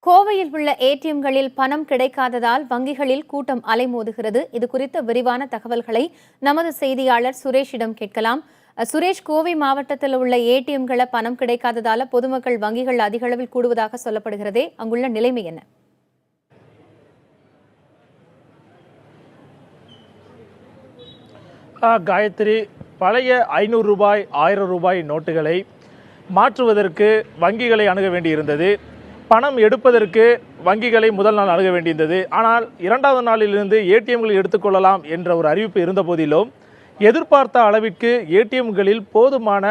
கோவையில் உள்ள ஏடிஎம்களில் பணம் கிடைக்காததால் வங்கிகளில் கூட்டம் அலைமோதுகிறது. இது குறித்த விரிவான தகவல்களை நமது செய்தியாளர் சுரேஷிடம் கேட்கலாம். சுரேஷ், கோவை மாவட்டத்தில் உள்ள ஏடிஎம்களை பணம் கிடைக்காததால பொதுமக்கள் வங்கிகள் அதிக அளவில் கூடுவதாக சொல்லப்படுகிறதே, அங்குள்ள நிலைமை என்ன? காயத்ரி, பழைய 500 ரூபாய் 1000 ரூபாய் நோட்டுகளை மாற்றுவதற்கு வங்கிகளை அணுக வேண்டியிருந்தது. பணம் எடுப்பதற்கு வங்கிகளை முதல் நாள் அணுக வேண்டியிருந்தது. ஆனால் இரண்டாவது நாளிலிருந்து ஏடிஎம்களில் எடுத்துக்கொள்ளலாம் என்ற ஒரு அறிவிப்பு இருந்த போதிலும் எதிர்பார்த்த அளவிற்கு ஏடிஎம்களில் போதுமான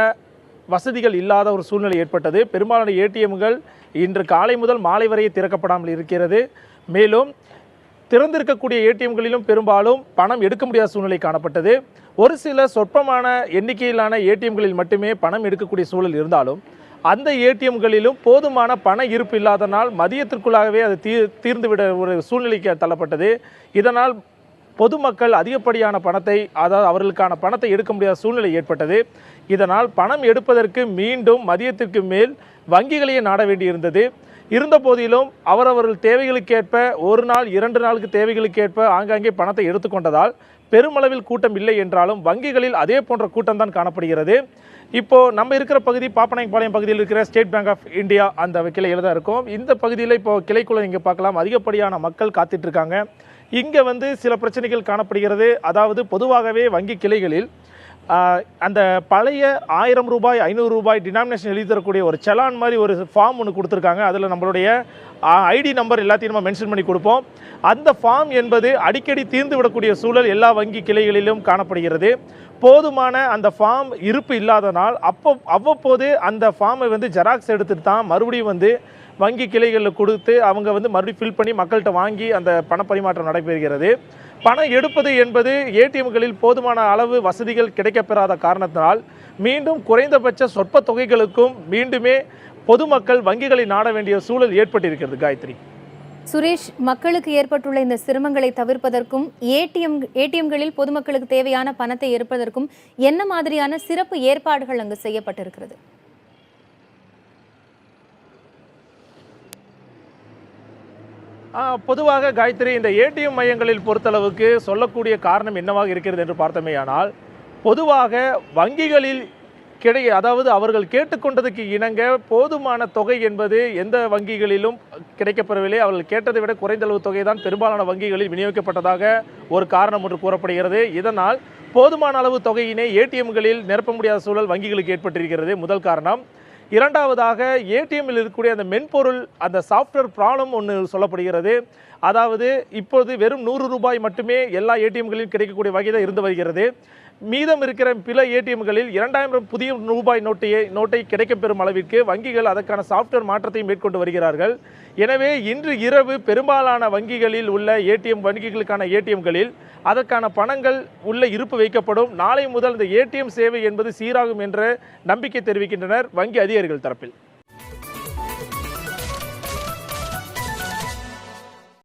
வசதிகள் இல்லாத ஒரு சூழ்நிலை ஏற்பட்டது. பெரும்பாலான ஏடிஎம்கள் இன்று காலை முதல் மாலை வரை திறக்கப்படாமல் இருக்கிறது. மேலும் திறந்திருக்கக்கூடிய ஏடிஎம்களிலும் பெரும்பாலும் பணம் எடுக்க முடியாத சூழ்நிலை காணப்பட்டது. ஒரு சில சொற்பமான எண்ணிக்கையிலான ஏடிஎம்களில் மட்டுமே பணம் எடுக்கக்கூடிய சூழல் இருந்தாலும் அந்த ஏடிஎம்களிலும் போதுமான பண இருப்பு இல்லாதனால் மதியத்திற்குள்ளாகவே அது தீர்ந்துவிட ஒரு சூழ்நிலைக்கு தள்ளப்பட்டது. இதனால் பொதுமக்கள் அதிகப்படியான பணத்தை, அதாவது அவர்களுக்கான பணத்தை எடுக்க முடியாத சூழ்நிலை ஏற்பட்டது. இதனால் பணம் எடுப்பதற்கு மீண்டும் மதியத்திற்கு மேல் வங்கிகளையே நாட வேண்டியிருந்தது. இருந்த போதிலும் அவரவர்கள் தேவைகளுக்கேற்ப ஒரு நாள் 2 நாளுக்கு தேவைகளுக்கேற்ப ஆங்காங்கே பணத்தை எடுத்துக்கொண்டதால் பெருமளவில் கூட்டம் இல்லை என்றாலும் வங்கிகளில் அதே போன்ற கூட்டம் தான் காணப்படுகிறது. இப்போது நம்ம இருக்கிற பகுதி பாப்பநாயக்கபாளையம் பகுதியில் இருக்கிற ஸ்டேட் பேங்க் ஆஃப் இந்தியா அந்த கிளையில் தான் இருக்கும். இந்த பகுதியில் இப்போ கிளைக்குள்ள இங்கே பார்க்கலாம், அதிகப்படியான மக்கள் காத்துட்டு இருக்காங்க. இங்கே சில பிரச்சனைகள் காணப்படுகிறது. அதாவது பொதுவாகவே வங்கி கிளைகளில் அந்த பழைய 1000 ரூபாய் 500 ரூபாய் டினாமினேஷன் எழுதி தரக்கூடிய ஒரு செலான் மாதிரி ஒரு ஃபார்ம் ஒன்று கொடுத்துருக்காங்க. அதில் நம்மளுடைய ஐடி நம்பர் எல்லாத்தையும் நம்ம மென்ஷன் பண்ணி கொடுப்போம். அந்த ஃபார்ம் என்பது அடிக்கடி தீர்ந்து விடக்கூடிய சூழல் எல்லா வங்கி கிளைகளிலும் காணப்படுகிறது. போதுமான அந்த ஃபார்ம் இருப்பு இல்லாதனால் அவ்வப்போது அந்த ஃபார்மை ஜெராக்ஸ் எடுத்துட்டு தான் மறுபடியும் வங்கி கிளைகளில் கொடுத்து அவங்க மறுபடியும் ஃபில் பண்ணி மக்கள்கிட்ட வாங்கி அந்த பணப்பரிமாற்றம் நடைபெறுகிறது. பணம் எடுப்பது என்பது ஏடிஎம்களில் போதுமான அளவு வசதிகள் கிடைக்கப்பெறாத காரணத்தினால் மீண்டும் குறைந்தபட்ச சொற்ப தொகைகளுக்கும் மீண்டுமே பொதுமக்கள் வங்கிகளை நாட வேண்டிய சூழல் ஏற்பட்டிருக்கிறது. காயத்ரி, சுரேஷ், மக்களுக்கு ஏற்பட்டுள்ள இந்த சிரமங்களை தவிர்ப்பதற்கும் ஏடிஎம்களில் பொதுமக்களுக்கு தேவையான பணத்தை எடுப்பதற்கும் என்ன மாதிரியான சிறப்பு ஏற்பாடுகள் அங்கு செய்யப்பட்டிருக்கிறது? பொதுவாக காயத்ரி, இந்த ஏடிஎம் மையங்களில் பொறுத்தளவுக்கு சொல்லக்கூடிய காரணம் என்னவாக இருக்கிறது என்று பார்த்தமேயானால், பொதுவாக வங்கிகளில் அதாவது அவர்கள் கேட்டுக்கொண்டதுக்கு இணங்க போதுமான தொகை என்பது எந்த வங்கிகளிலும் கிடைக்கப்பெறவில்லை. அவர்கள் கேட்டதை விட குறைந்த அளவு தொகை தான் பெரும்பாலான வங்கிகளில் விநியோகிக்கப்பட்டதாக ஒரு காரணம் ஒன்று கூறப்படுகிறது. இதனால் போதுமான அளவு தொகையினை ஏடிஎம்களில் நிரப்ப முடியாத சூழல் வங்கிகளுக்கு ஏற்பட்டிருக்கிறது, முதல் காரணம். இரண்டாவதாக, ஏடிஎம்மில் இருக்கக்கூடிய அந்த மென்பொருள், அந்த சாஃப்ட்வேர் ப்ராப்ளம் ஒன்று சொல்லப்படுகிறது. அதாவது இப்போது வெறும் 100 ரூபாய் மட்டுமே எல்லா ஏடிஎம்களிலும் கிடைக்கக்கூடிய வகையில் இருந்து வருகிறது. மீதம் இருக்கிற பிற ஏடிஎம்களில் 2000 புதிய ரூபாய் நோட்டை கிடைக்கப்பெறும் அளவிற்கு வங்கிகள் அதற்கான சாஃப்ட்வேர் மாற்றத்தை மேற்கொண்டு வருகிறார்கள். எனவே இன்று இரவு பெரும்பாலான வங்கிகளில் உள்ள வங்கிகளுக்கான ஏடிஎம்களில் அதற்கான பணங்கள் உள்ள இருப்பு வைக்கப்படும். நாளை முதல் இந்த ஏடிஎம் சேவை என்பது சீராகும் என்ற நம்பிக்கை தெரிவிக்கின்றனர் வங்கி அதிகாரிகள் தரப்பில்.